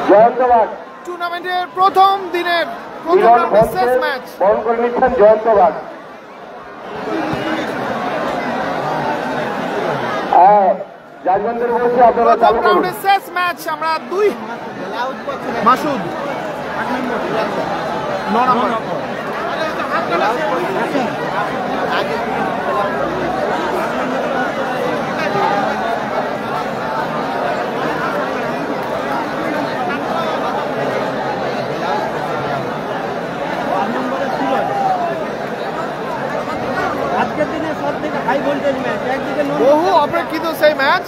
জয়ন্তবাগ টুর্নামেন্টের প্রথম দিনের প্রথম রাউন্ডের শেষ ম্যাচ বরণ করে নিচ্ছেন জয়ন্তবাগ। জাজমেন্টের বলছি আপনারা চালু করুন। শেষ ম্যাচ আমরা 2 মাসুদ 9 নম্বর বহু অপেক্ষিত সেই ম্যাচ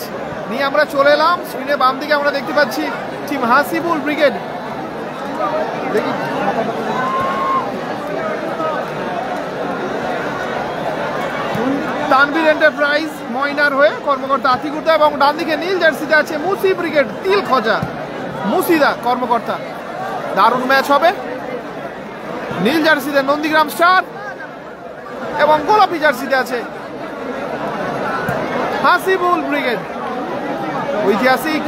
নিয়ে আমরা চলে এলাম। স্ক্রিনে বাম দিকে আমরা দেখতে পাচ্ছি টিম হাসিবুল ব্রিগেড, দেখি তানভীর এন্টারপ্রাইজ ময়নার হয়ে কর্মকর্তা আতিকুর্দা, এবং ডান দিকে নীল জার্সিতে আছে মুসি ব্রিগেড তিল খোঁজা মুসিদা কর্মকর্তা। দারুণ ম্যাচ হবে। নীল জার্সিতে নন্দীগ্রাম স্টার এবং গোলাপি জার্সিতে আছে হাসিবুল ব্রিগেড। ঐতিহাসিক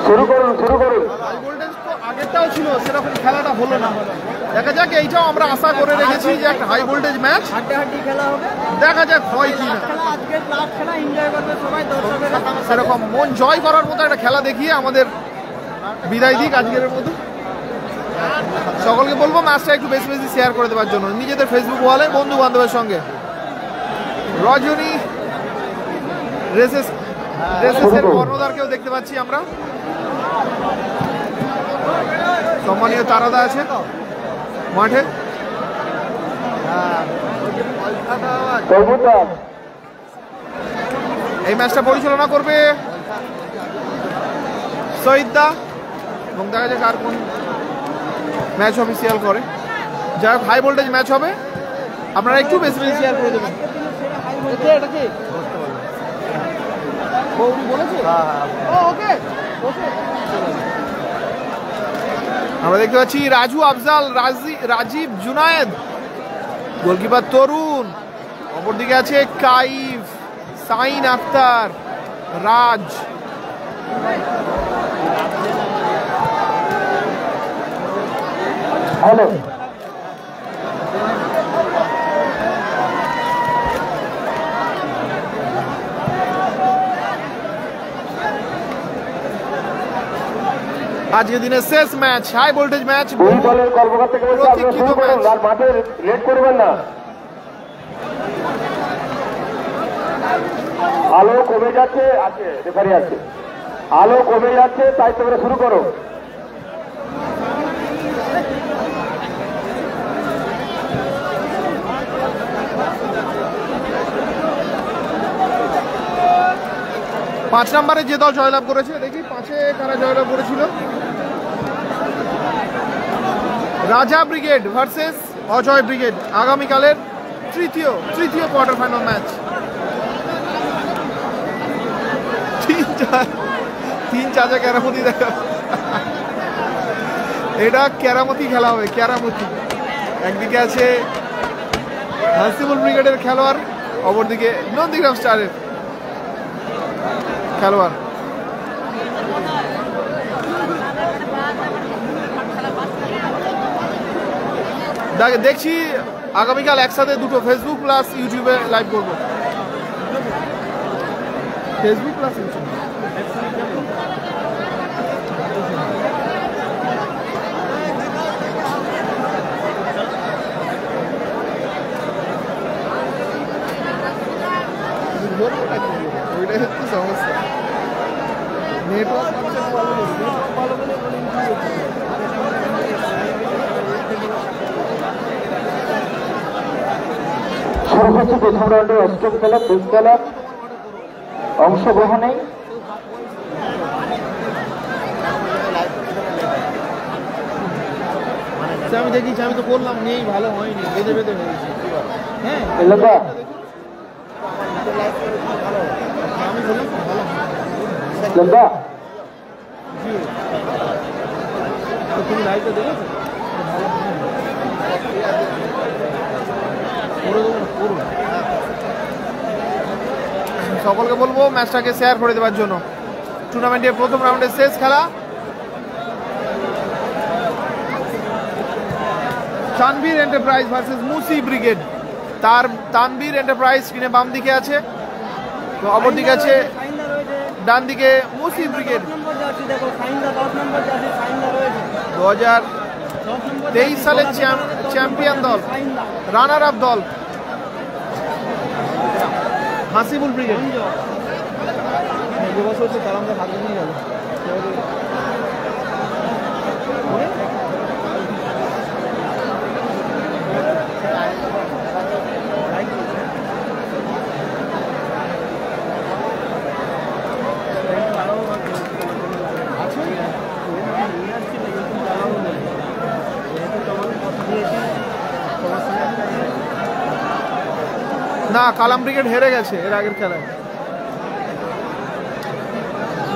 শুরু করুন শুরু করুন। আগেরটাও ছিল, সেরকম খেলাটা হলো না। দেখা যাক, এইটাও আমরা আশা করে রেখেছি যে একটা হাই ভোল্টেজ ম্যাচ, দেখা যাক হয় কি না। সেরকম মন জয় করার মতো একটা খেলা দেখিয়ে আমাদের বিদায় দিক আজকের মতো। সকলকে বলবো ম্যাচটা একটু বেশি বেশি শেয়ার করে দেওয়ার জন্য নিজেদের ফেসবুক ওয়ালে, বন্ধু বান্ধবের সঙ্গে। রজনী রেসেসের কর্ণধারকেও দেখতে পাচ্ছি আমরা। সম্মানীয় তারাদা আছে মাঠে। এই ম্যাচটা পরিচালনা করবে শহীদদা, এবং দেখা যাক আর কোন ম্যাচ অফিসিয়াল করে। যাই হোক, হাই ভোল্টেজ ম্যাচ হবে, আপনারা একটু বেশি বেশি শেয়ার করে দেবেন। আমরা দেখতে পাচ্ছি রাজু আফজাল, রাজীব জুনায়েদ, গোলকিপার তরুণ, অপরদিকে আছে কাইফ, সাইন আক্তার, রাজ। হ্যালো, আজকের দিনের শেষ ম্যাচ, হাই ভোল্টেজ ম্যাচ। দুই দলের কর্মকর্তাকে বলছি আপনারা শুরু করুন, আর মাঠে লেট করবেন না। আলো কমে যাচ্ছে, আছে রেফারি আছে, আলো কমে যাচ্ছে, তাই তোমরা শুরু করো। পাঁচ নম্বরে যে দল জয়লাভ করেছে, দেখি 5-এ কারা জয়লাভ করেছিল। রাজা ব্রিগেড ভার্সেস অজয় ব্রিগেড, আগামীকালের তৃতীয় কোয়ার্টার ফাইনাল ম্যাচ। 3-4 কেরামতি দেখা, এটা কেরামতি খেলা হবে, কেরামতি। একদিকে আছে হাসিবুল ব্রিগেডের খেলোয়াড়, অপরদিকে নন্দীগ্রাম স্টারের খেলোয়াড়। দেখছি আগামীকাল একসাথে দুটো, ফেসবুক প্লাস ইউটিউবে লাইভ করবো। Facebook plus YouTube. ওইটাই হচ্ছে সমস্যা, নেটওয়ার্ক শুরু হচ্ছে প্রথম রাউন্ডের অষ্টম খেলা, 2 খেলা অংশগ্রহণে। আমি দেখি, আমি তো বললাম নেই, ভালো হয়নি, বেঁধে বেঁধে হয়েছে। হ্যাঁ, আমি বললাম ভালো তুমি লাইভটা দেখেছো? সকলকে বলবো ম্যাচটাকে শেয়ার করে দেওয়ার জন্য। টুর্নামেন্টের প্রথম রাউন্ডের শেষ খেলা, তানভীর এন্টারপ্রাইজ ভার্সেস মুসি ব্রিগেড। তানভীর এন্টারপ্রাইজ স্ক্রিনে বাম দিকে আছে, তো অপর দিকে আছে ডান দিকে মুসি ব্রিগেড। 2023 সালের চ্যাম্পিয়ন দল, রানার আপ দল হাসিবুল ব্রিগেড। না, কালাম ব্রিগেড হেরে গেছে এর আগের খেলায়।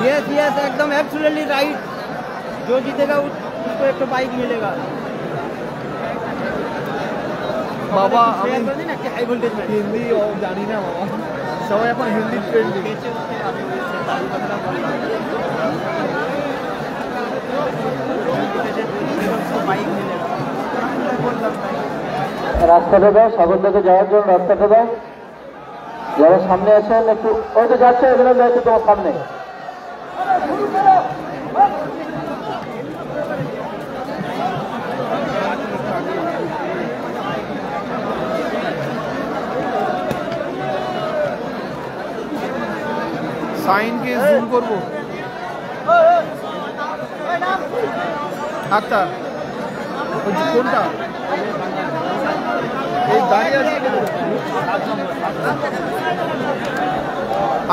यस यस एकदम एब्सोल्युटली राइट। जो जीतेगा उसको एक तो बाइक मिलेगा। বাবা আমি हाई वोल्टेज में হিন্দি জানি না বাবা, সবাই এখন হিন্দি ট্রেন্ডিং। बाइक मिलेगा। রাস্তাটা দাও, সাগরদাকে যাওয়ার জন্য রাস্তাটা দাও। যারা সামনে আছেন একটু, ওই তো যাচ্ছে এখানে যাচ্ছে তোমার সামনে। সাইনকে জুম করবো। আক্তার কোনটা এই দাঁড়িয়ে আছে?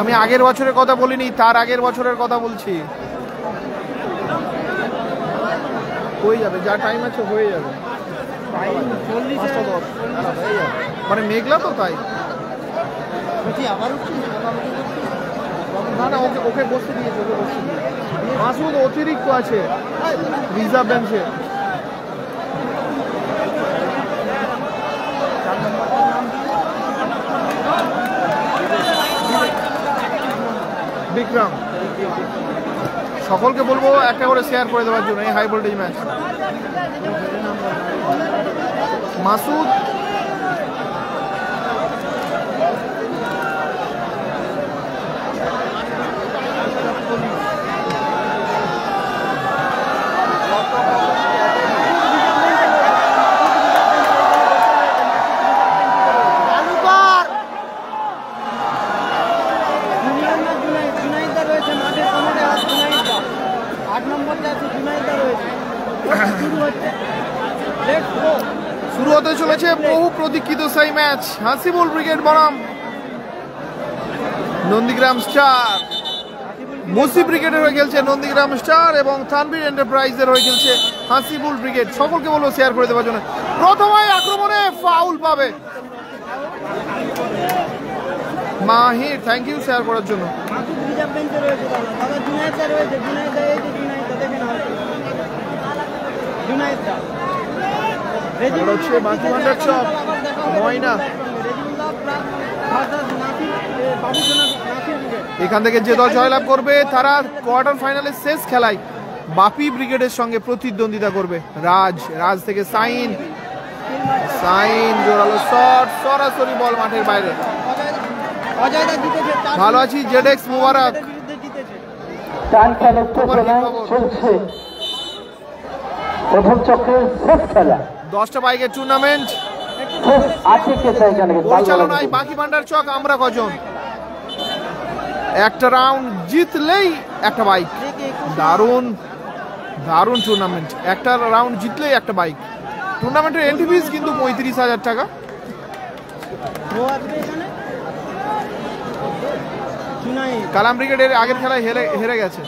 আমি আগের বছরের কথা বলিনি, তার আগের বছরের কথা বলছি। হয়ে যাবে, যা টাইম আছে হয়ে যাবে। মানে মেঘলা তো তাই। না না, ওকে ওকে বসতে দিয়েছে, ওকে বসতে দিয়েছে। মাসুদ অতিরিক্ত আছে রিজার্ভ বেঞ্চে। বিক্রম, সকলকে বলবো একটা করে শেয়ার করে দেওয়ার জন্য এই হাই ভোল্টেজ ম্যাচ। মাসুদ শুরু হতে চলেছে বহু প্রতীক্ষিত সেই ম্যাচ, হাসিবুল ব্রিগেড বনাম নন্দীগ্রাম স্টার। মুসি ব্রিগেডের হয়ে খেলছে নন্দীগ্রাম স্টার এবং তানভীর এন্টারপ্রাইজের হয়ে খেলছে হাসিবুল ব্রিগেড। সকলকে বলবো শেয়ার করে দেওয়ার জন্য। প্রথমে আক্রমণে ফাউল পাবে মাহির, থ্যাংক ইউ শেয়ার করার জন্য। হচ্ছে বাকি ভান্ডার চক ময়না। এখান থেকে যে দল জয়লাভ করবে তারা কোয়ার্টার ফাইনালের শেষ খেলায় বাপি ব্রিগেডের সঙ্গে প্রতিদ্বন্দ্বিতা করবে। রাজ থেকে সাইন জোরালো শট, সরাসরি বল মাঠের বাইরে। ভালো আছি জেডেক্স মুবারক। প্রথম চক্রের শেষ খেলা, 10টা বাইকের টুর্নামেন্ট আছে কে এখানে পরিচালনায় বাকি ভান্ডার চক। আমরা কজন? একটা রাউন্ড জিতলেই একটা বাইক। দারুণ দারুণ টুর্নামেন্ট, একটা রাউন্ড জিতলেই একটা বাইক। টুর্নামেন্টের এন্ট্রি ফিস কিন্তু 35,000 টাকা। কালাম ব্রিগেডের আগের খেলায় হেরে গেছে।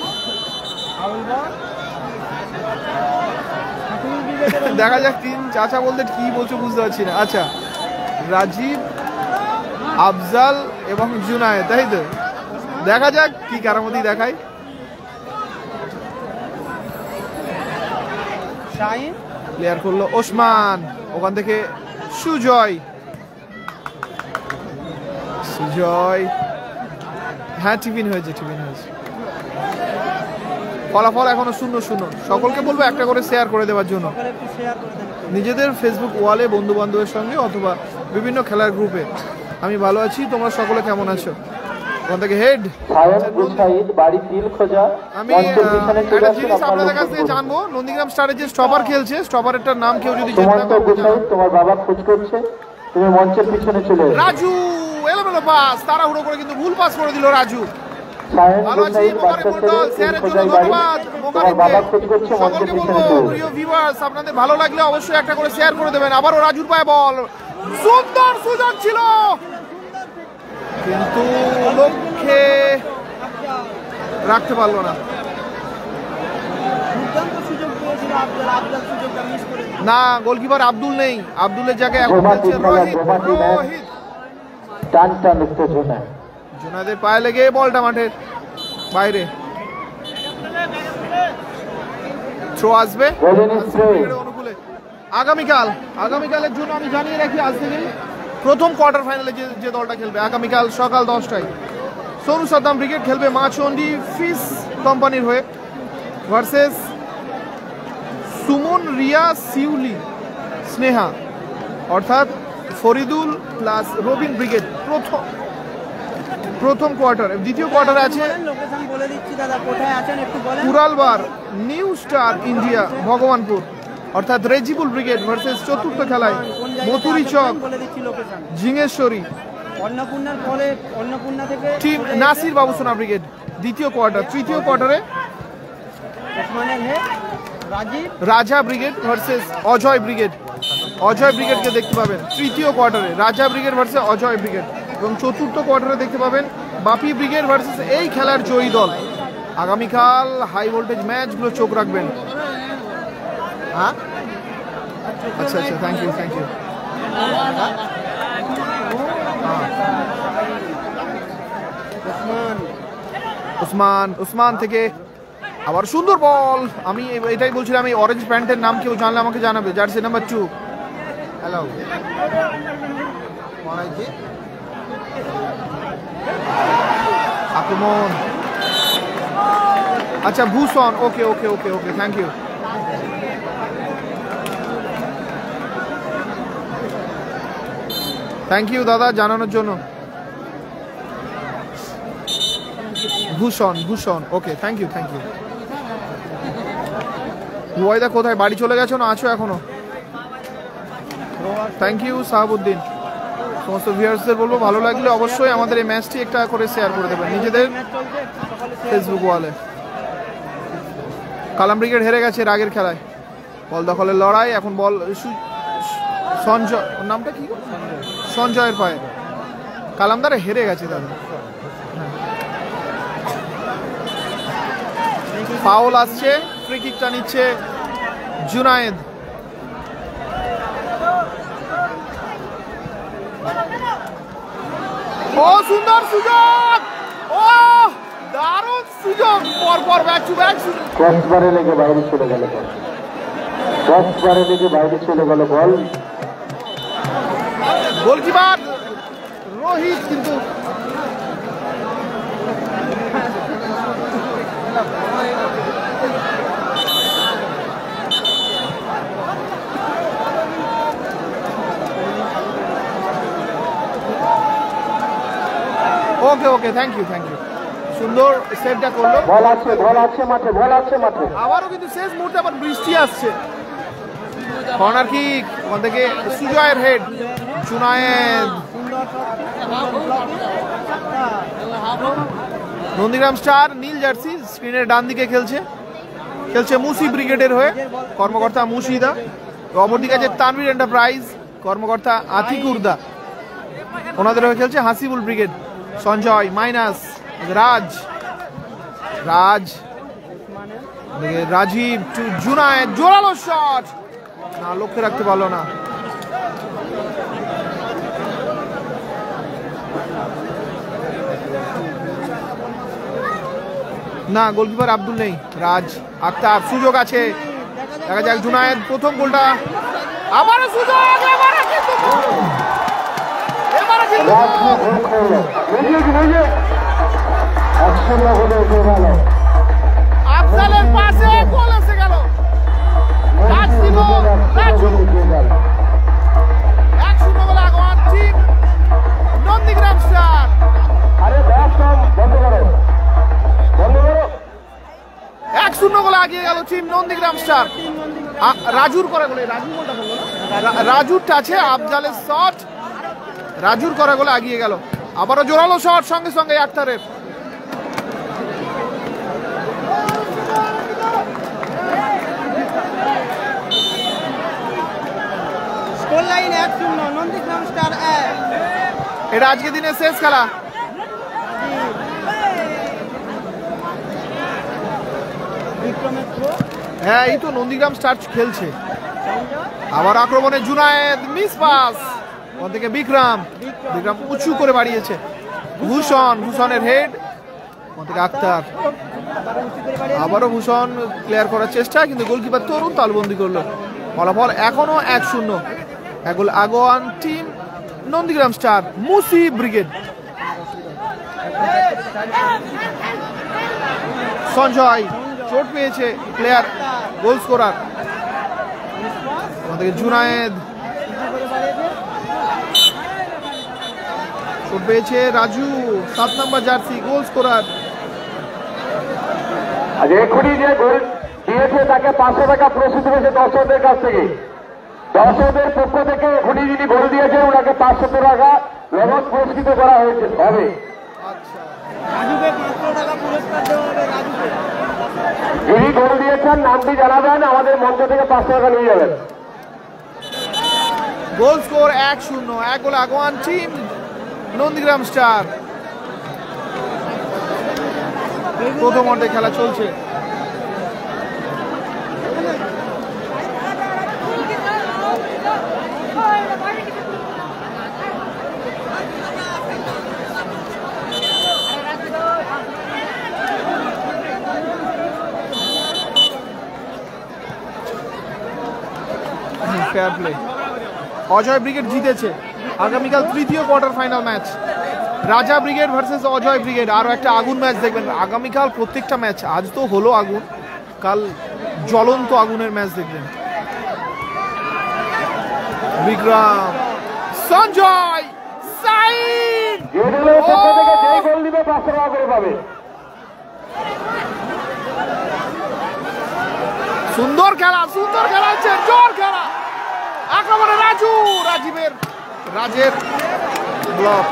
দেখা যাক, তিন চাচা বলতে কি বলছো বুঝতে পারছি না। আচ্ছা, রাজীব, আফজাল এবং জুনায়েদ, তাই তো? দেখা যাক কি কারামতি দেখায়। প্লেয়ার করলো ওসমান, ওখান থেকে সুজয়। জয়, হ্যাঁ টিফিন হয়েছে, টিফিন হয়েছে। ফলাফল এখনো 0-0। সকলকে বলবো একটা করে শেয়ার করে দেওয়ার জন্য সকালে একটু শেয়ার করে দেন। নিজেদের ফেসবুক ওয়ালে, বন্ধু বান্ধবের সঙ্গে অথবা বিভিন্ন খেলার গ্রুপে। আমি ভালো আছি, তোমরা সকলে কেমন আছো? ওখান থেকে হেড সায়ন মুসাইদ বাড়ি তিল খোঁজা আমি মঞ্চের পিছনে চলে একটা আসুন, জিনিস আপনার আপনাদের কাছ থেকে বক্তব্য। জানবো, নন্দীগ্রাম স্টারে যে স্টপার খেলছে, স্টপারেরটার নাম কেউ যদি জেনে সুমন্ত থাকে আমাকে মুসাইদ জানান। তোমার বাবা খোঁজ করছে, তুমি মঞ্চের পিছনে চলে এসো। রাজু এলোমেলো পাস, তাড়াহুড়ো করে কিন্তু ভুল পাস করে দিল রাজু। সায়ন ভালো আছি মুসাইদ মোকারিম বাচ্চা মন্ডল, ছেলে তিল শেয়ারের জন্য খোঁজাই বাড়ি, ধন্যবাদ তোমার বাবা খোঁজ করছে, মোকারিমকে। মঞ্চের সকলকে পিছনে বলবো চলে এসো। প্রিয় ভিউয়ার্স, আপনাদের ভালো লাগলে অবশ্যই একটা করে শেয়ার করে দেবেন। আবারও রাজুর পায়ে বল, সুন্দর সুযোগ ছিল কিন্তু লক্ষ্যে রাখতে পারলো না। দুর্দান্ত সুযোগ পেয়েছিল আব্দুল, আব্দুল সুযোগটা মিস করে দিল। না, গোলকিপার আব্দুল নেই, আব্দুলের জায়গায় এখন গোমাটি খেলছে খেলা, রোহিত। গোমাটি ম্যাচ। রোহিত টান টান উত্তেজনা। জোনাদের পায়ে লেগে বলটা মাঠের বাইরে। থ্রো আসবে গোলেন স্প্রে। অনুকূলে। আগামীকালের জন্য আমি জানিয়ে রাখি, আজ থেকে প্রথম কোয়ার্টার ফাইনালে যে দলটা খেলবে আগামীকাল সকাল 10টায় সোনু সাদ্দাম ব্রিগেড খেলবে মাচন্ডি ফিশ কোম্পানির হয়ে ভার্সেস সুমন রিয়া সিউলি স্নেহা, অর্থাৎ ফরিদুল প্লাস রবিন ব্রিগেড প্রথম কোয়ার্টারে। দ্বিতীয় কোয়ার্টারে আছে লোকেশন বলে দিচ্ছি দাদা, কোথায় আছেন একটু বলেন। কুরালবার নিউ স্টার ইন্ডিয়া ভগবানপুর, অর্থাৎ রেজিবুল ব্রিগেড ভার্সেস চতুর্থ খেলায় কোন জায়গাতে মথুরি আছেন চক বলে দিচ্ছি লোকেশন। ঝিঙেশ্বরী অন্নপূর্ণার পরে, অন্নপূর্ণা থেকে টিম নাসির বাবুসোনা ব্রিগেড দ্বিতীয় কোয়ার্টার। তৃতীয় কোয়ার্টারে ওসমানের হে Rajib Raja brigade versus Ajay brigade. Ajay ব্রিগেডকে দেখতে পাবেন তৃতীয় কোয়ার্টারে, রাজা ব্রিগেড ভার্সেস অজয় ব্রিগেড। এবং চতুর্থ কোয়ার্টারে দেখতে পাবেন বাপি ব্রিগেড ভার্সেস এই খেলার জয়ী দল। আগামীকাল হাই ভোল্টেজ ম্যাচগুলো চোখ রাখবেন। হ্যাঁ আচ্ছা আচ্ছা, thank you thank you. Usman থেকে আবার সুন্দর বল। আমি এটাই বলছিলাম, এই অরেঞ্জ প্যান্টের নাম কেউ জানলে আমাকে জানাবে, জার্সি নাম্বার 2। হ্যালো আক্রমণ, আচ্ছা Bhushan, okay okay okay okay, thank you. Thank you দাদা জানানোর জন্য। Bhushan okay, thank you thank you. Ruwaida কোথায়, বাড়ি চলে গেছো না আছো এখনো? Thank you Sahabuddin. সমস্ত ভিউয়ার্সদের বলবো ভালো লাগলে অবশ্যই আমাদের এই ম্যাচটি একটা করে শেয়ার করে দেবেন নিজেদের ফেসবুক ওয়ালে। কালাম ব্রিগেড হেরে গেছে রাগের খেলায়, বল দখলের লড়াই। এখন বল সঞ্জয়, নামটা কি, সঞ্জয়ের পায়ে। কালামদারে হেরে গেছে দাদা। ফাউল আসছে, ফ্রি কিকটা নিচ্ছে জুনায়েদ। ও সুন্দর সুযোগ, ও দারুণ সুযোগ, পরপর ব্যাক টু ব্যাক। ক্রসবারে লেগে বাইরে চলে গেল বল, ক্রসবারে লেগে বাইরে চলে গেল বল। গোলকিপার রোহিত কিন্তু ওকে okay, thank you thank you. সুন্দর সেভটা করলো। বল আছে মাঠে, বল আছে মাঠে। আবারও কিন্তু শেষ মুহূর্তে আবার বৃষ্টি আসছে। কর্নার কিক, ওখান থেকে সুজয়ের হেড, জুনায়েদ। নন্দীগ্রাম স্টার নীল জার্সি স্ক্রিনের ডান দিকে খেলছে মুসি ব্রিগেডের হয়ে কর্মকর্তা মুশিদা। অপরদিকে আছে তানভীর এন্টারপ্রাইজ কর্মকর্তা আতিকুরদা, ওনাদের হয়ে খেলছে Hasibul brigade. Sanjay minus, Rajib to Junaid, জোরালো শট, না লক্ষ্যে রাখতে পারলো না। না, গোলকিপার আব্দুল নেই, রাজ আক্তার। সুযোগ আছে, দেখা যাক জুনায়েদ প্রথম গোলটা। আবারও সুযোগ, এবারে কিন্তু আফজালের পাশে গোল এসে গেল। রাজু 1-0 গোলে আগোয়ান টিম নন্দীগ্রাম স্টার। 1-0 গোলে আগিয়ে গেল টিম নন্দীগ্রাম স্টার। রাজুর করা গোলে, রাজুর টাচে আফজালের শট, রাজুর করা গোলে আগিয়ে গেল। আবারও জোরালো শট সঙ্গে সঙ্গে আক্তারের। Score line 1-0 Nandigram star 1। এটা আজকে দিনের শেষ খেলা। বিক্রমের থ্রো, হ্যাঁ এই তো নন্দীগ্রাম স্টার খেলছে। আবার আক্রমণে জুনায়েদ, মিস পাস ওখান থেকে বিক্রম উঁচু করে বাড়িয়েছে। ভূষণের হেড ওখান থেকে আক্তার, আবারও ভূষণ ক্লিয়ার করার চেষ্টা, কিন্তু গোলকিপার তরুণ তালবন্দি করলো। ফলাফল এখনো 1-0, এক গোল আগোয়ান টিম নন্দীগ্রাম স্টার। মুসি ব্রিগেড, সঞ্জয় চোট পেয়েছে, প্লেয়ার গোল স্কোরার আমাদের জুনায়েদ, চোট পেয়েছে রাজু 7 নম্বর জার্সি গোল স্কোরার। আজ এক্ষুনি যে গোল দিয়েছে তাকে 500 টাকা পুরস্কৃত হয়েছে দর্শকদের কাছ থেকে। দর্শকদের পক্ষ থেকে এখনই যিনি গোল দিয়েছেন ওনাকে 500 টাকা নগদ পুরস্কৃত করা হয়েছে হবে। রাজুকে 500 টাকা পুরস্কার দেওয়া হবে। রাজুকে যিনি গোল দিয়েছেন নামটি জানাবেন, আমাদের মঞ্চ থেকে 500 টাকা নিয়ে যাবেন। গোল স্কোর 1-0, এক গোল আগোয়ান টিম নন্দীগ্রাম স্টার। প্রথম অর্ধে খেলা চলছে। ফেয়ার প্লে, অজয় ব্রিগেড জিতেছে। আগামীকাল তৃতীয় কোয়ার্টার ফাইনাল ম্যাচ, রাজা ব্রিগেড ভার্সেস অজয় ব্রিগেড। আরো একটা আগুন ম্যাচ দেখবেন আগামীকাল। প্রত্যেকটা ম্যাচ, আজ তো হলো আগুন, কাল জ্বলন্ত আগুনের ম্যাচ দেখবেন। বিক্রম, সঞ্জয়, সাইড, গোল দিবে 500 টাকা করে পাবে। সুন্দর খেলা হচ্ছে, জোর খেলা। আক্রমণে রাজের ব্লক।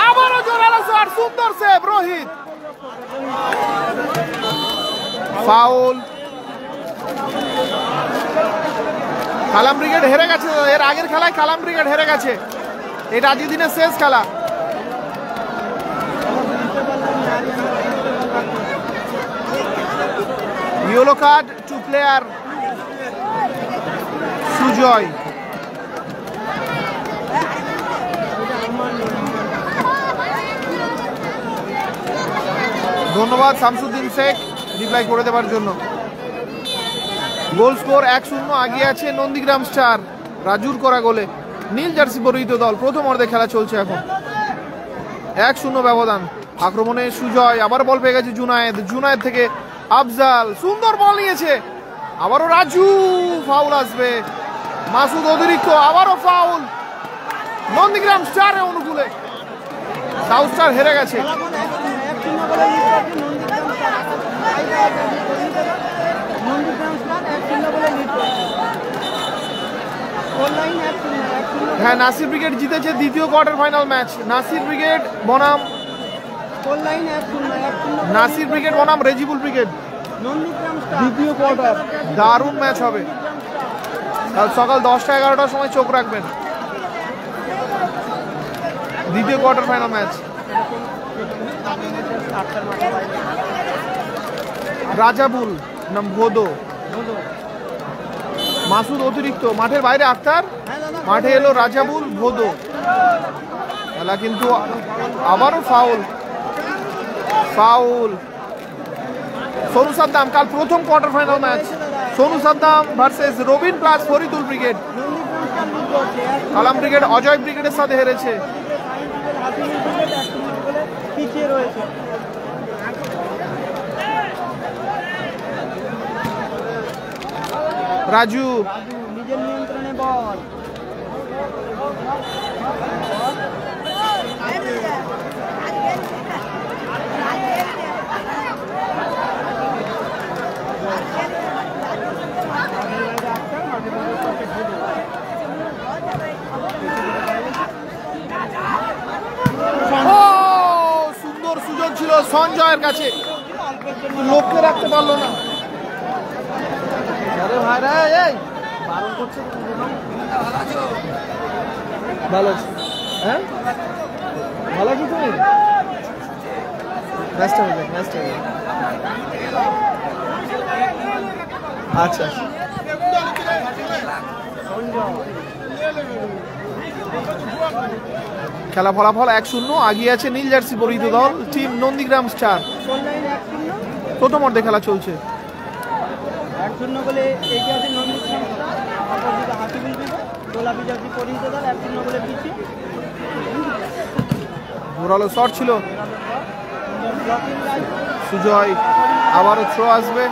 আবারও জোরালো শট, সুন্দর সেভ রোহিত। ফাউল। কালাম ব্রিগেড হেরে গেছে, এর আগের খেলায় কালাম ব্রিগেড হেরে গেছে। এটা আজকের দিনের শেষ খেলা। Yellow card to player Sujoy. ধন্যবাদ শামসুদ্দিন শেখ রিপ্লাই করে দেওয়ার জন্য। গোল স্কোর 1-0, আগিয়ে আছে নন্দীগ্রাম স্টার রাজুর করা গোলে। নীল জার্সি পরিহিত দল। প্রথম অর্ধে খেলা চলছে এখন, 1-0 ব্যবধান। আক্রমণে সুজয়, আবার বল পেয়ে গেছে জুনায়েদ থেকে আফজাল, সুন্দর বল নিয়েছে। আবারও রাজু, ফাউল আসবে। মাসুদ অতিরিক্ত, আবারও ফাউল। নন্দীগ্রাম স্টারের অনুকূলে। সাউথ স্টার হেরে গেছে। হ্যাঁ, নাসির ব্রিগেড জিতেছে দ্বিতীয় quarter final match. Nasir brigade বনাম রেজিবুল ব্রিগেড দ্বিতীয় কোয়ার্টার। দারুণ ম্যাচ হবে। কাল সকাল 10টা 11টার সময় চোখ রাখবেন। দ্বিতীয় কোয়ার্টার ফাইনাল ম্যাচ। রাজাবুল নাম ভোদো, মাসুদ অতিরিক্ত, মাঠের বাইরে আক্তার, মাঠে এলো রাজাবুল ভোদো। খেলা কিন্তু আবারও ফাউল। ফাউল। সোনু সাদ্দাম, কাল প্রথম quarter final match, Sonu Saddam versus Robin plus Faridul brigade. Kalam brigade Ajay ব্রিগেডের সাথে হেরেছে। রাজু নিজের নিয়ন্ত্রণে বল। সুন্দর সুযোগ ছিল সঞ্জয়ের কাছে, লক্ষ্যে রাখতে পারলো না। আরে ভাইরা এই বারণ করছে। ভালো আছি, হ্যাঁ ভালো আছি। তুমি ম্যাচটা হবে, ম্যাচটা হবে। আচ্ছা খেলা ফলাফল 1-0, আগিয়ে আছে নীল জার্সি পরিহিত দল টিম নন্দীগ্রাম স্টার। প্রথম অর্ধে খেলা চলছে। 1-0 গোলে এগিয়ে আছে নন্দীগ্রাম স্টার, অপরদিকে হাতিবুল ব্রিগেড গোলাপি জার্সি পরিহিত দল 1-0 গোলে পিছিয়ে। জোরালো শট ছিল, সুজয় আবারও থ্রো আসবে।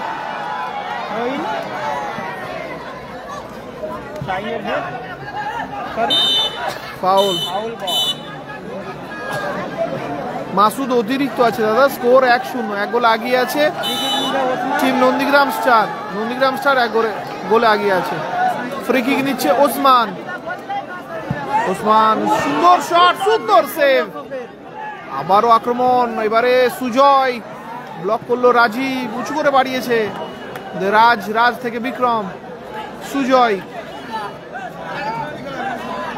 ফাউল। মাসুদ অতিরিক্ত আছে দাদা। স্কোর 1-0, 1 গোলে আগিয়ে আছে team Nandigram star. Nandigram star 1 গোলে আগিয়ে আছে। ফ্রি কিক নিচ্ছে ওসমান। ওসমান সুন্দর শট, সুন্দর সেভ। আবারও আক্রমণ, এবারে সুজয় ব্লক করলো, রাজীব উঁচু করে বাড়িয়েছে। রাজ থেকে বিক্রম, সুজয়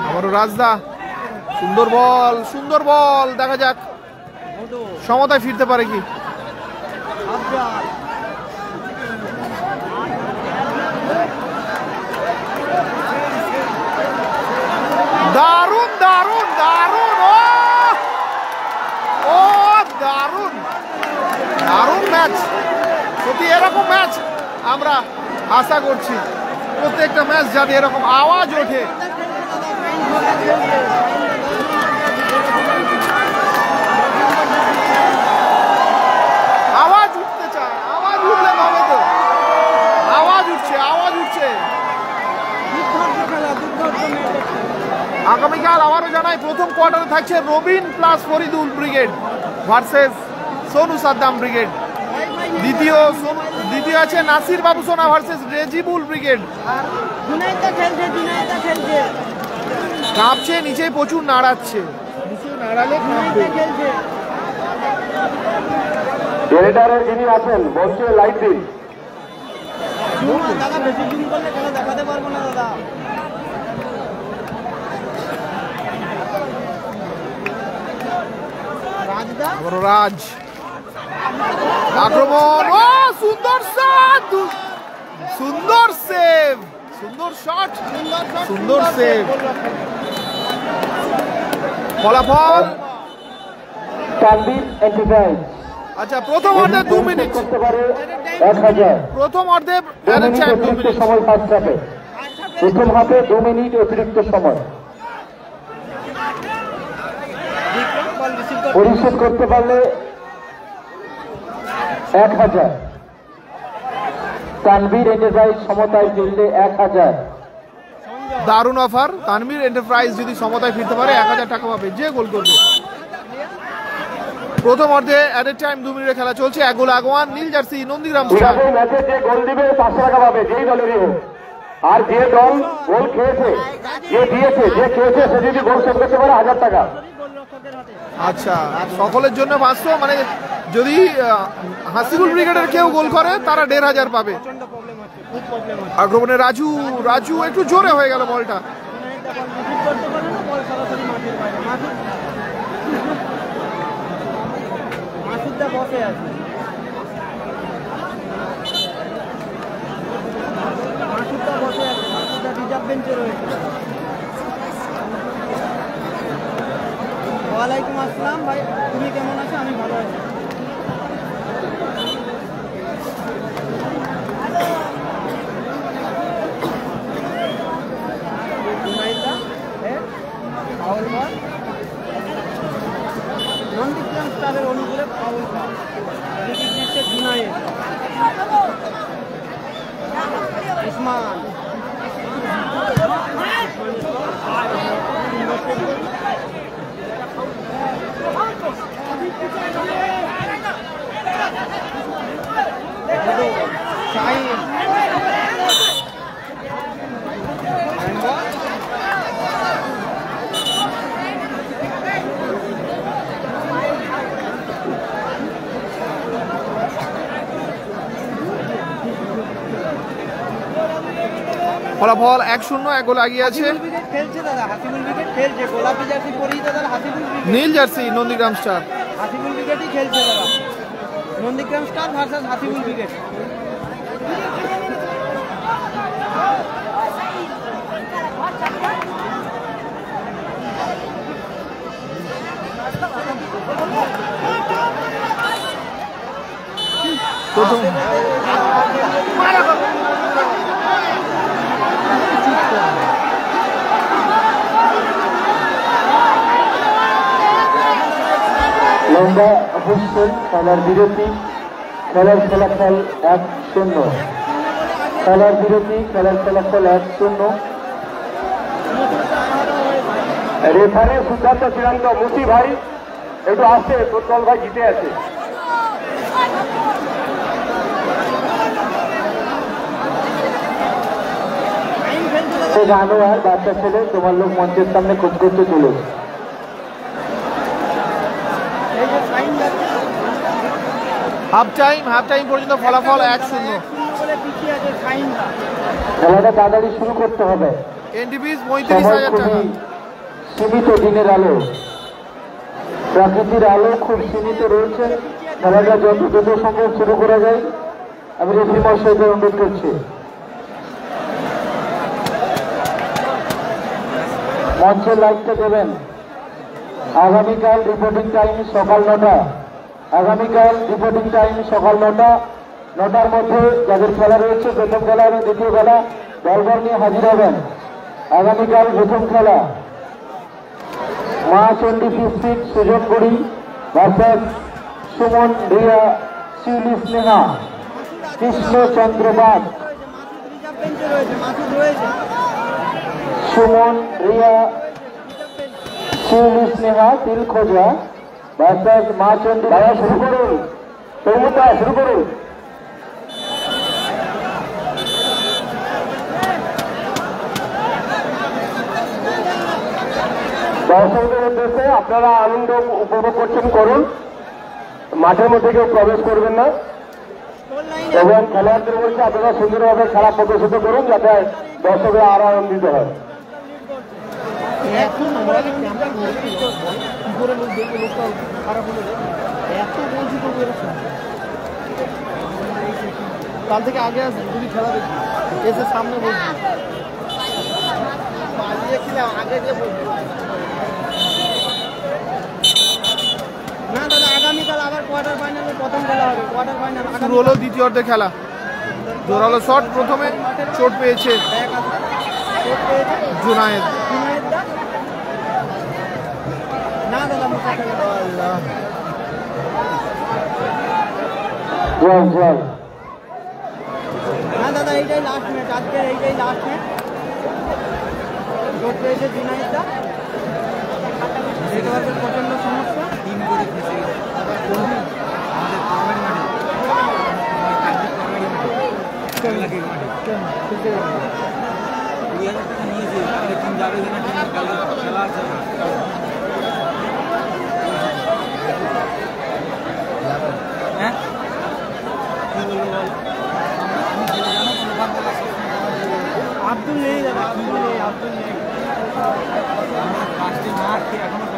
আবারও রাজদা। সুন্দর বল, সুন্দর বল, দেখা যাক সমতায় ফিরতে পারে কি। দারুণ দারুণ দারুণ, ও দারুণ দারুণ ম্যাচ। সত্যি এরকম ম্যাচ আমরা আশা করছি, প্রত্যেকটা ম্যাচ যাতে এরকম আওয়াজ ওঠে। আওয়াজ উঠতে চায়, আওয়াজ উঠলে হবে তো। আওয়াজ উঠছে, আওয়াজ উঠছে। আগামীকাল আবারও জানাই প্রথম কোয়ার্টারে থাকছে Robin plus Faridul brigade versus Sonu Saddam brigade. দ্বিতীয় আছে নাসির বাবু সোনা ভার্সেস রেজিবুল ব্রিগেড। কাঁপছে, নিচে প্রচুর নাড়াচ্ছে, জেনারেটরের যিনি আছেন বলছে লাইট দিন। দাদা বেশি জুম করলে খেলা দেখাতে পারবো না দাদা। রাজ আক্রমণ, ও সুন্দর শট, সুন্দর সেভ, সুন্দর শট, সুন্দর সেভ। ফলাফল আচ্ছা, প্রথম অর্ধে 2 মিনিট করতে পারে 1000। প্রথম অর্ধে সময় ফার্স্ট হাফে, প্রথম হাফে 2 মিনিট অতিরিক্ত সময়। পরিশোধ করতে পারলে 1000। তানভীর এন্টারপ্রাইজ সমতায় ফিরলে 1000। দারুণ অফার। তানভীর এন্টারপ্রাইজ যদি সমতায় ফিরতে পারে 1000 টাকা পাবে যে গোল করবে। প্রথম অর্ধে অ্যাট এ টাইম 2 মিনিটের খেলা চলছে। 1 গোল আগোয়ান নীল জার্সি নন্দীগ্রাম স্টার। ম্যাচে যে গোল দিবে 500 টাকা পাবে, যেই দলেরই হোক। আর যে দল গোল খেয়েছে, যে দিয়েছে, যে খেয়েছে, সে যদি গোল শোধ করতে পারে 1000 টাকা। আচ্ছা, সকলের জন্য 500, মানে যদি হাসিবুল ব্রিগেডের কেউ গোল করে তারা 1500 পাবে। আক্রমণে রাজু একটু জোরে হয়ে গেল বলটা। বসে আছে রিজার্ভ বেঞ্চে রয়েছে। ওয়ালাইকুম আসসালাম ভাই, তুমি কেমন আছো? আমি ভালো আছি। জুনায়েদ উসমান শাহিন ফলাফল 1-0, 1 গোল এগিয়ে আছে খেলছে দাদা, হাসিবুল উইকেট খেলছে, গোলাপি জার্সি পরিহিত দাদা হাসিবুল উইকেট, নীল জার্সি নন্দীগ্রাম স্টার। হাসিবুল উইকেটই খেলছে দাদা, Nandigram star versus Hasibul wicket. প্রথম লম্বা হোসেন খেলার বিরতি, খেলার ফলাফল 1-0। খেলার বিরতি, খেলার ফলাফল 1-0। রেফারি সিদ্ধান্ত চূড়ান্ত। মুসি ভাই একটু আসছে, তোর দল ভাই জিতে আছে। জানো আর বাচ্চা ছেলে তোমার লোক মঞ্চের সামনে খোঁজ করতে চলে। হাফ টাইম পর্যন্ত ফলাফল 1-0। খেলাটা তাড়াতাড়ি শুরু করতে হবে। এনটিপিস 35,000 টাকা। সীমিত দিনের আলো, প্রাকৃতির আলো খুব সীমিত রয়েছে। খেলাটা যত দ্রুত সম্ভব শুরু করা যায় আমি রেফারি মহাশয়কে অনুরোধ করছি। মঞ্চের লাইটটা দেবেন। আগামীকাল রিপোর্টিং টাইম সকাল 9টা। আগামীকাল রিপোর্টিং টাইম সকাল 9টা। 9টার মধ্যে যাদের খেলা রয়েছে, প্রথম খেলা এবং দ্বিতীয় খেলা, দলবল নিয়ে হাজির হবেন। আগামীকাল প্রথম খেলা মা চণ্ডী ফিস্টিক সুজনগুড়ি ভার্সাস সুমন রিয়া শিউলি স্নেহা কৃষ্ণচন্দ্র বাগ। সুমন রিয়া শিউলি স্নেহা তিল খোঁজা ভার্সাস মা চণ্ডী। ভাইয়া শুরু করুন, তরমুজা শুরু করুন। দর্শকদের উদ্দেশ্যে আপনারা আনন্দ উপভোগ করছেন, করুন। মাঠের মধ্যে কেউ প্রবেশ করবেন না এবং খেলোয়াড়দের বলছে আপনারা সুন্দরভাবে খেলা প্রদর্শিত করুন যাতে দর্শকরা আরো আনন্দিত হয়। কাল থেকে আগে আসবে, যদি খেলা দেখি এসে সামনে বলছি আগে যে বলছি না দাদা, আগামীকাল আবার কোয়ার্টার ফাইনালে প্রথম খেলা হবে। কোয়ার্টার ফাইনাল শুরু হলো দ্বিতীয় অর্ধের খেলা। জোরালো শট, প্রথমে চোট পেয়েছে জুনায়েদ। না দাদা, না দাদা, এইটাই লাস্ট ম্যাচ, আজকের এইটাই লাস্ট ম্যাচ। চোট পেয়েছে জুনায়েদদা, নেটওয়ার্কের প্রচন্ড সমস্যা। টিম করে ফেসে গেছে আমাদের কমেন্ট মাঠে, নিয়েছে তাহলে টিম যাবে কিনা, টিম খেলা আছে না। হ্যাঁ কি বলবো বল, আব্দুল নেই দাদা, আব্দুল নেই।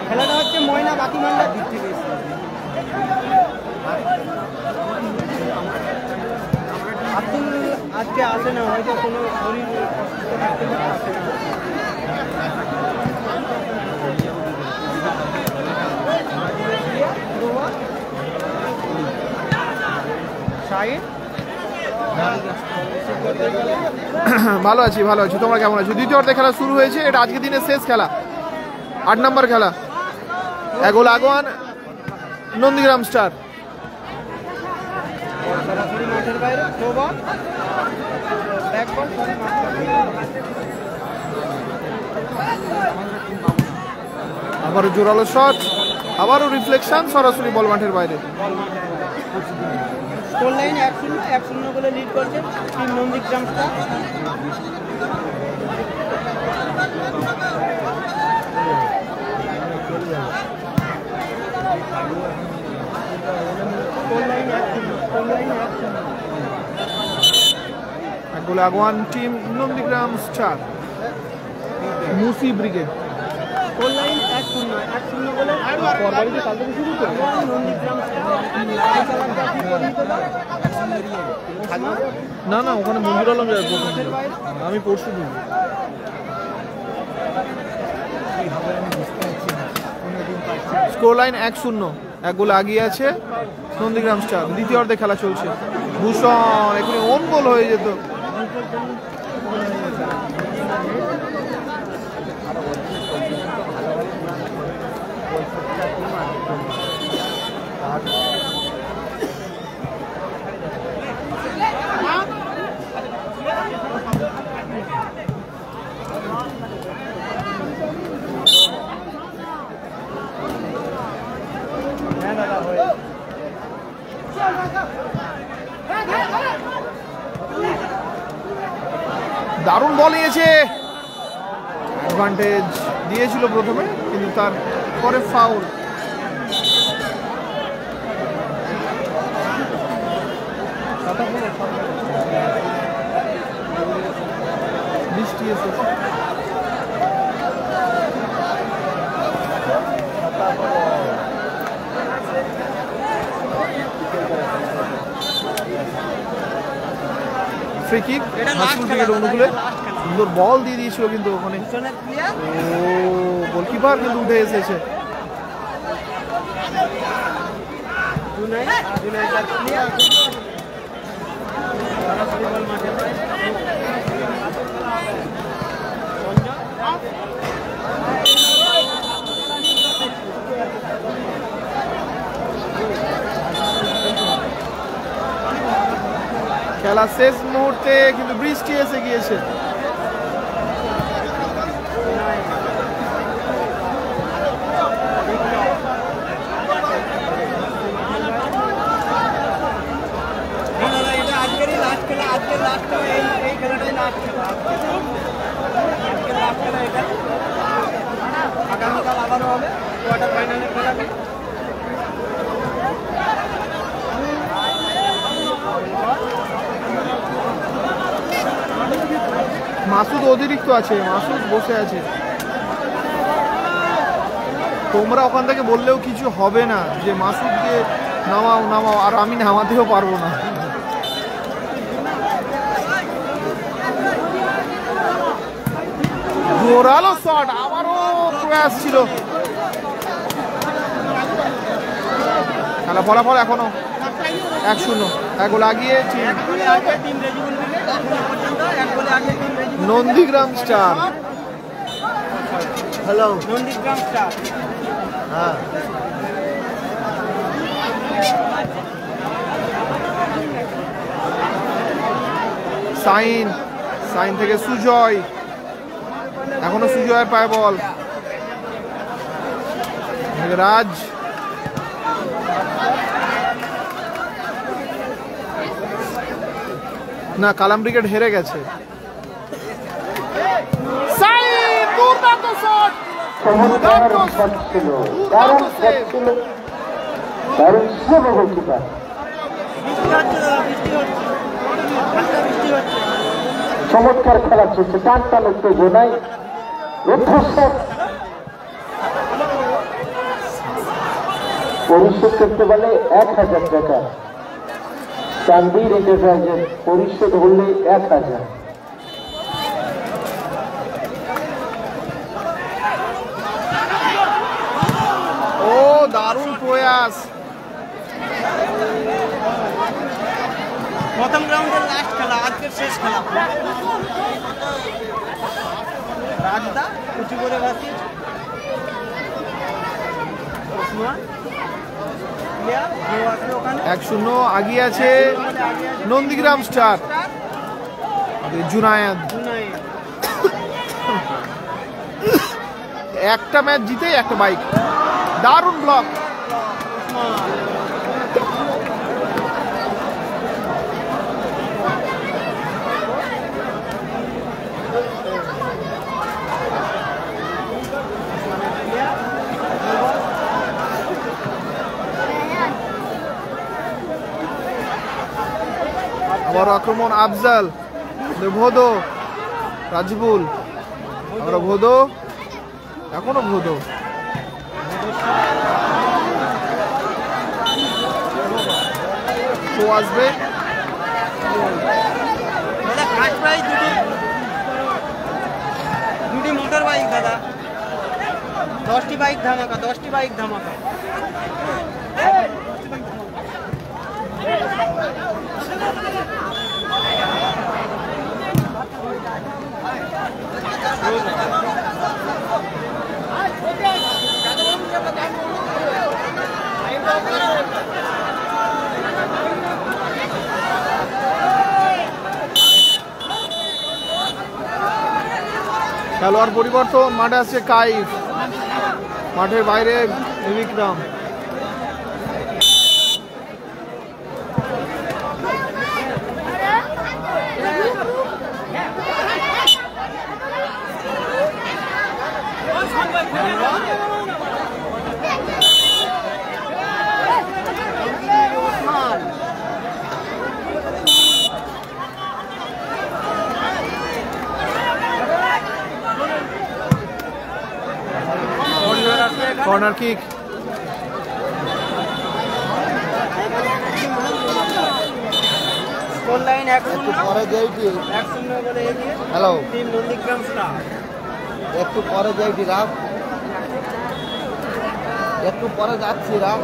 খেলাটা হচ্ছে ময়না বাতিমান্ডার দিক থেকে এসেছে। আব্দুল আজকে আসে না, হয়তো কোনো শরীর অসুস্থ থাকতে পারে, আসে না। ভালো আছি, ভালো আছি। তোমরা কেমন আছো? দ্বিতীয় অর্ধে খেলা শুরু হয়েছে। এটা আজকের দিনের শেষ খেলা, 8 নম্বর খেলা। 1 গোল আগুয়ান নন্দীগ্রাম স্টার। বাইরে থ্রো বল ব্যাক বল আবারও জোরালো শট, আবারও রিফ্লেকশন, সরাসরি বল মাঠের বাইরে। স্কোর লাইন 1-0 গোলে লিড করছে টিম নন্দীগ্রাম স্টার। এক গোলে আগুয়ান টিম নন্দীগ্রাম স্টার। মুসি ব্রিগেড স্কোর লাইন 1-0 গোলে নন্দীগ্রাম না না, ওখানে মঞ্জুর আলম যায় প্রথম, আমি পরশু দিন। স্কোর লাইন 1-0, এক গোলে আগিয়ে আছে নন্দীগ্রাম স্টার। দ্বিতীয় অর্ধে খেলা চলছে। ভূষণ এখানে ওন গোল হয়ে যেত। দারুণ বল নিয়েছে, অ্যাডভান্টেজ দিয়েছিল প্রথমে, কিন্তু তার পরে ফাউল। বৃষ্টি এসেছে। ফ্রি কিক হাসপুর ক্রিকেট অনুকূলে, সুন্দর বল দিয়ে দিয়েছিল কিন্তু ওখানে গোলকিপার কিন্তু উঠে এসেছে। খেলা শেষ মুহূর্তে কিন্তু বৃষ্টি এসে গিয়েছে। আগামীকাল আবারও হবে কোয়ার্টার ফাইনালে খেলা। মাসুদ অতিরিক্ত আছে, মাসুদ বসে আছে। তোমরা ওখান থেকে বললেও কিছু হবে না যে মাসুদকে নামাও নামাও, আর আমি নামাতেও পারবো না। জোরালো শট, আবারও প্রয়াস ছিল। খেলা ফলাফল এখনো 1-0, এক গোল আগিয়ে Nandigram star. Hello Nandigram star. হ্যাঁ, সাইন থেকে সুজয়, এখনো সুজয়ের পায় বল। রাজ না, কালাম ব্রিগেড হেরে গেছে। চমৎকার খেলা চলছে, টান টান উত্তেজনায় পরিশোধ করতে পারলে 1000 টাকা, চান্দির এন্টারপ্রাইজের পরিশোধ হলে 1000। ও দারুণ প্রয়াস। প্রথম রাউন্ডের লাস্ট খেলা, আজকের শেষ খেলা। রাজদা উঁচু করে বাসি 1-0 আগিয়ে আছে নন্দীগ্রাম স্টার। জুনায়েদ একটা ম্যাচ জিতে একটা বাইক, দারুণ ব্লক। আবার আক্রমণ আফজাল, ভোদো, রাজিবুল, আমরা ভোদো, এখনো ভোদো, তো আসবে। দুটি মোটর বাইক দাদা, 10টি বাইক ধামাকা, 10টি বাইক ধামাকা। খেলোয়াড় পরিবর্তন, মাঠে আসছে কাইফ, মাঠের বাইরে Bikram. Corner kick, score line 1-0 বলে এগিয়ে। Hello team Nandigram star. একটু পরে যাইটি রাম, একটু পরে যাচ্ছি রাম।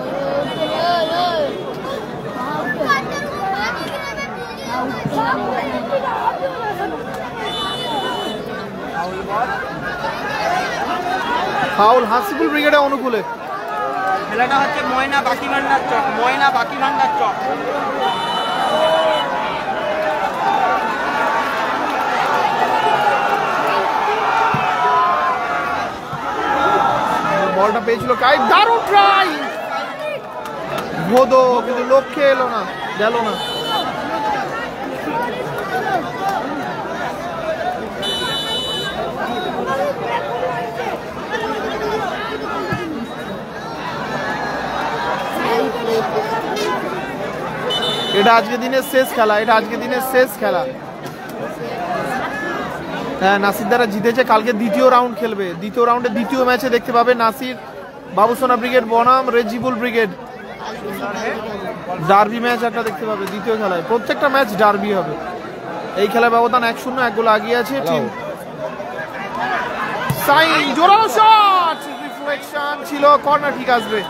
ফাউল হাসিবুল ব্রিগেডে অনুকূলে। খেলাটা হচ্ছে ময়না বাকি ভান্ডার চক, ময়না বাকি ভান্ডার চক। বলটা পেয়েছিল কাইফ, দারুণ ট্রাই, ভোদো, কিন্তু লক্ষ্যে এলো না, গেল না। এটা আজকে দিনের শেষ খেলা, এটা আজকে দিনের শেষ খেলা। হ্যাঁ, নাসির দ্বারা জিতেছে, কালকে দ্বিতীয় রাউন্ড খেলবে। দ্বিতীয় রাউন্ডে দ্বিতীয় ম্যাচে দেখতে পাবে নাসির বাবুসোনা ব্রিগেড বনাম রেজিবুল ব্রিগেড। ডার্বি ম্যাচ একটা দেখতে পাবে দ্বিতীয় খেলায়, প্রত্যেকটা ম্যাচ ডার্বি হবে। এই খেলার ব্যবধান 1-0, 1 গোল আগিয়ে আছে টিম। সাইন, জোরালো শট, রিফ্লেকশন ছিল, কর্নার ঠিক আসবে।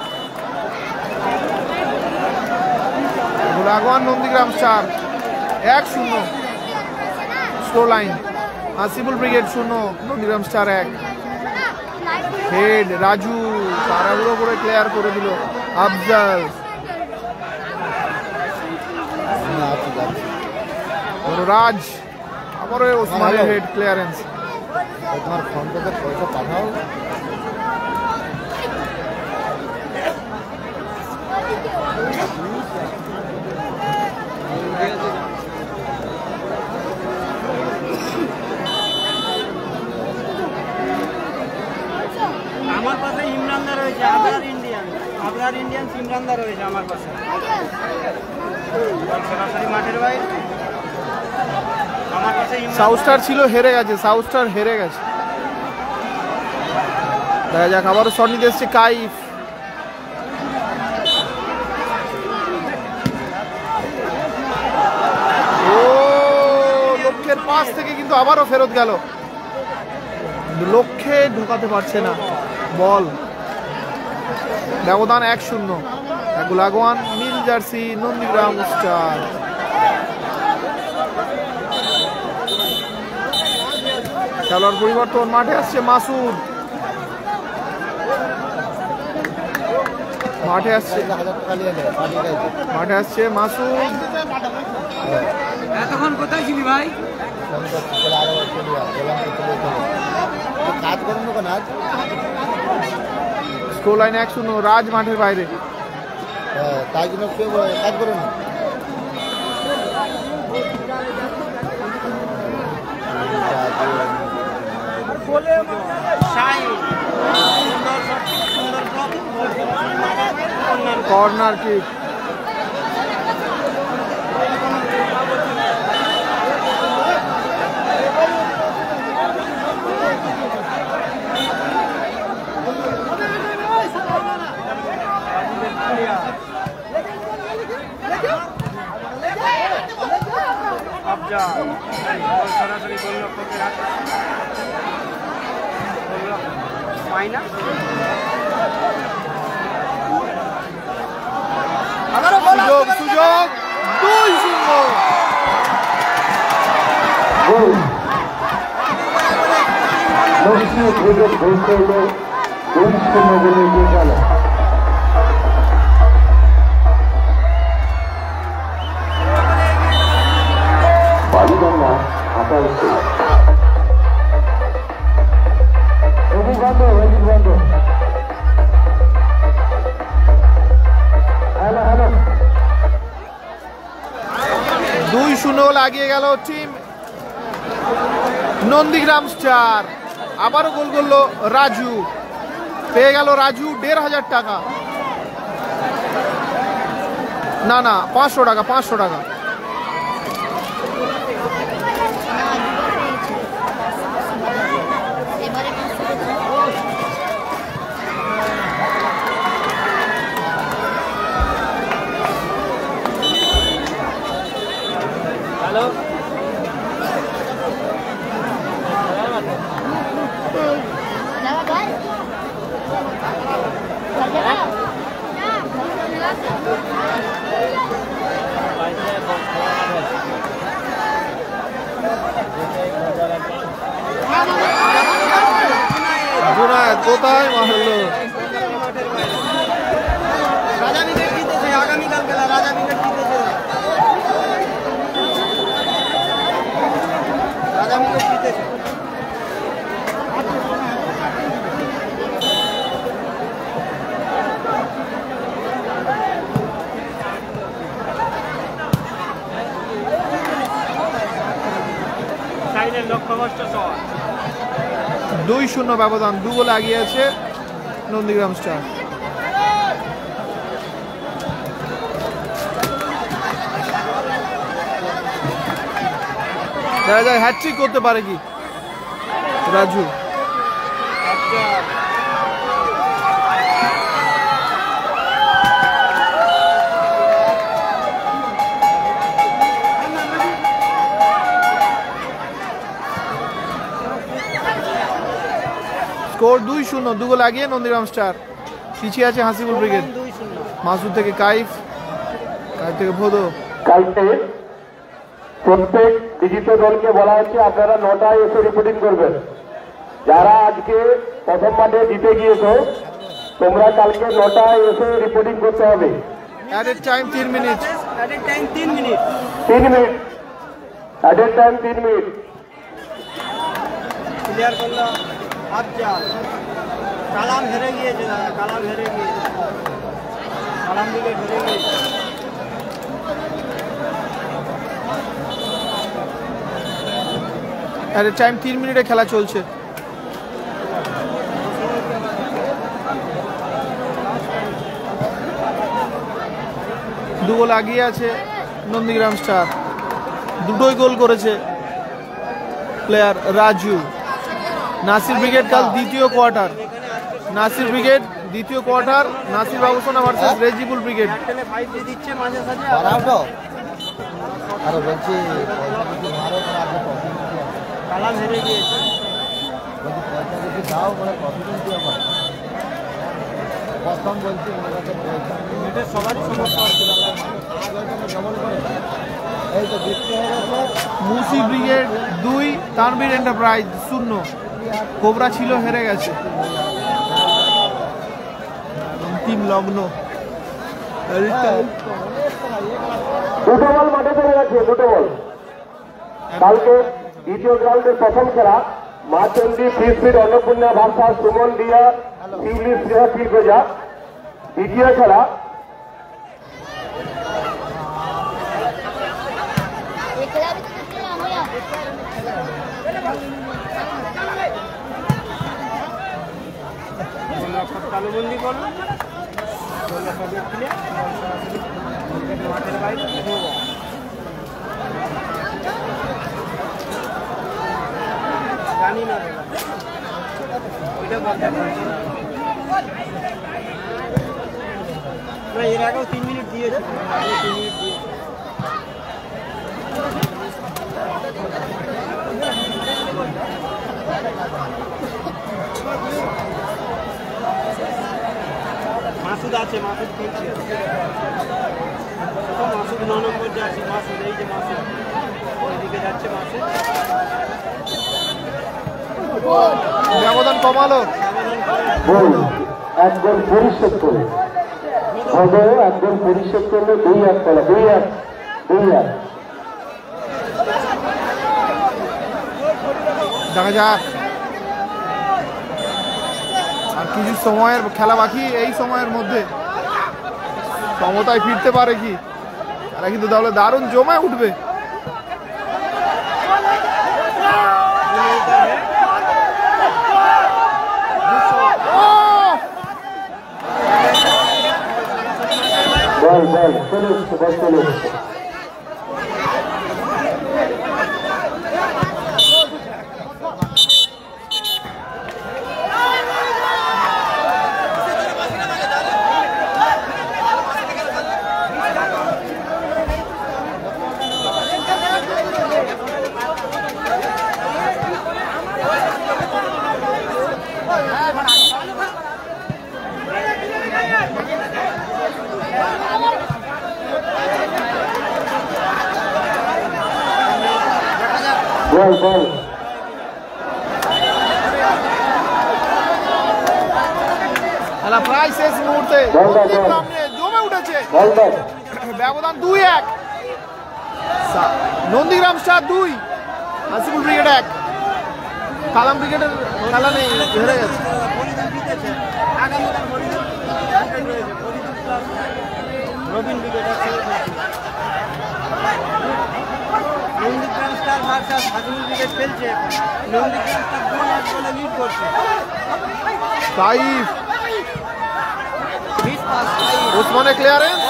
আগোয়ান Nandigram star 1-0, score line Hasibul brigade 0, Nandigram star 1। Head Raju তাড়াহুড়ো করে ক্লিয়ার করে দিল আফজাল। রাজ আবারও ওসমানের হেড ক্লিয়ারেন্স। তোমার ফোন থেকে পয়সা পাঠাও। আমার পাশে ইমরানদা রয়েছে, আবরার ইন্ডিয়ান ইমরানদা রয়েছে আমার পাশে। সরাসরি মাঠের বাইরে আমার পাশে সাউথ স্টার ছিল, হেরে গেছে, সাউথ স্টার হেরে গেছে। দেখা যাক, আবারও শট নিতে এসছে কাইফ। ও লক্ষ্যের পাশ থেকে কিন্তু আবারও ফেরত গেল, লক্ষ্যে ঢোকাতে পারছে না বল। ব্যবধান 1-0, 1 গোল আগোয়ান নীল জার্সি নন্দীগ্রাম স্টার। খেলোয়াড় পরিবর্তন, মাঠে আসছে মাসুদ, মাঠে আসছে 1000 টাকা নিয়ে নেয় পানি খাইছে মাঠে আসছে মাসুদ। এতক্ষণ কোথায় ছিলি ভাই? আমি তো চলে আরো চলে বললাম তো চলে চলে কাজ করুন না কেন আজ স্কোর লাইনে 1-0 রাজ মাঠের বাইরে। তাই জন্য কেউ কাজ করুন না কর্নার কিক। সরাসরি গোলরক্ষকের হাতে মাইনা সুযোগ সুযোগ 2-0। লক্ষ্মী ক্রিকেট গোল করলো 2-0 গোলে এগিয়ে গেল। বালিগঙ্গা আকার বন্ধ বন্ধ। হ্যালো হ্যালো 2-0 লাগিয়ে গেল টিম নন্দীগ্রাম স্টার। আবারও গোল করলো রাজু, পেয়ে গেল রাজু 1500 টাকা, না না 500 টাকা 500 টাকা। কোথায় মারলো? রাজা উইকেট জিতেছে, আগামীকাল খেলা রাজা উইকেট জিতেছে, রাজা উইকেট জিতেছে। সাইডের লক্ষ্যভ্রষ্ট শট। 2-0 ব্যবধান, 2 গোল এগিয়ে আছে নন্দীগ্রাম স্টার। দেখা যায় হ্যাট্রিক করতে পারে কি রাজু। স্কোর 2-0, 2 গোল এগিয়ে নন্দীগ্রাম স্টার। পিছিয়ে আছে হাসিবুল ব্রিগেড। মাসুদ থেকে কাইফ, কাইফ থেকে ভোদো। কালকে প্রত্যেক বিজিত দলকে বলা হচ্ছে আপনারা 9টায় এসে রিপোর্টিং করবেন। যারা আজকে প্রথম মাঠে জিতে গিয়েছো তোমরা কালকে 9টায় এসে রিপোর্টিং করতে হবে। Added time 3 minute. Added time 3 minute. 3 minute added time 3 minute. Clear করলো আফজাল। কালাম হেরে গিয়েছে দাদা, কালাম হেরে গিয়েছে, কালাম দিকে হেরে গিয়েছে। অ্যাডেড টাইম 3 মিনিটে খেলা চলছে। দু গোল এগিয়ে আছে নন্দীগ্রাম স্টার। দুটোই গোল করেছে প্লেয়ার রাজু। নাসির ব্রিগেড কাল দ্বিতীয় কোয়ার্টার, নাসির ব্রিগেড দ্বিতীয় কোয়ার্টার, নাসির বাবুসোনা ভার্সেস রেজিবুল ব্রিগেড। এয়ারটেলে 5 দিয়ে দিচ্ছে মাঝে সাঝে। আরো বলছি মারো আপনি কফি কালাম হেরে গিয়েছে। পয়সা যদি দাও বলে কফি কিনতে আমার প্রথম বলছি এটা সবারই সমস্যা হচ্ছে দাদা। ডবল করে এই তো বৃষ্টি হয়ে গেছে। মুসি ব্রিগেড 2, তানভীর এন্টারপ্রাইজ 0। কোবরা ছিল হেরে গেছে। টিম লগ্ন। দুটো বল মাঠে চলে গেছে, দুটো বল। কালকে দ্বিতীয় গ্রাউন্ডের প্রথম খেলা মা Chandi free speed Annapurna versus Suman দিয়া শিউলি স্নেহা তীরগোজা। দ্বিতীয় খেলা তালুবন্দি করলো মাঠের বাইরে জানি না ওইটা বলতে পারছি না। এর আগেও 3 মিনিট দিয়েছে, 3 মিনিট দিয়ে মাসুদ আছে, মাসুদ খেলছে, মাসুদ 9 নম্বর যাচ্ছে, মাসুদ এই যে মাসুদ এদিকে যাচ্ছে, মাসুদ ব্যবধান কমালো। গোল একজন পরিশোধ করে অজয় একজন পরিশোধ করলে 2-1 খেলা, 2-1 দেখা যাক আর কিছু সময়ের খেলা বাকি, এই সময়ের মধ্যে সমতায় ফিরতে পারে কি, তারা কিন্তু তাহলে দারুণ জমে উঠবে। বল বল চলে এসছে, বল চলে এসছে। বল বল খেলা প্রায় শেষ মুহূর্তে জমে উঠেছে, বল বল ব্যবধান 2-1। Nandigram star 2, Hasipur brigade 1। কালাম ব্রিগেডের খেলা নেই, হেরে গেছে। রবিন ব্রিগেড আছে, Nandigram star versus Hasipur brigade খেলছে। নন্দীগ্রাম স্টার 2-1 বলে লিড করছে। সাইফ ওসমানের ক্লিয়ারেন্স,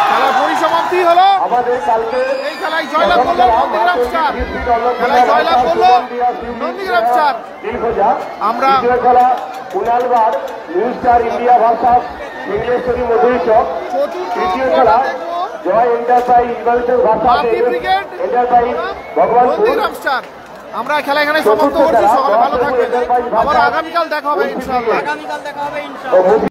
খেলার পরিসমাপ্তি হলো। আমাদের কালকে এই খেলায় জয়লাভ করলো নন্দীগ্রাম স্টার, খেলায় জয়লাভ করলো নন্দীগ্রাম স্টার। আমরা দ্বিতীয় খেলা Kunalgarh new star India versus Ingleshwari Madhuri Chak. তৃতীয় খেলা জয় এন্টারপ্রাইজ ইভালসের versus enterprise Bhagwanpur. Nandigram star. আমরা খেলা এখানে সমাপ্ত করছি, সকালে ভালো থাকবেন, আবার আগামীকাল দেখা হবে ইনশাআল্লাহ। আগামীকাল দেখা হবে ইনশাআল্লাহ।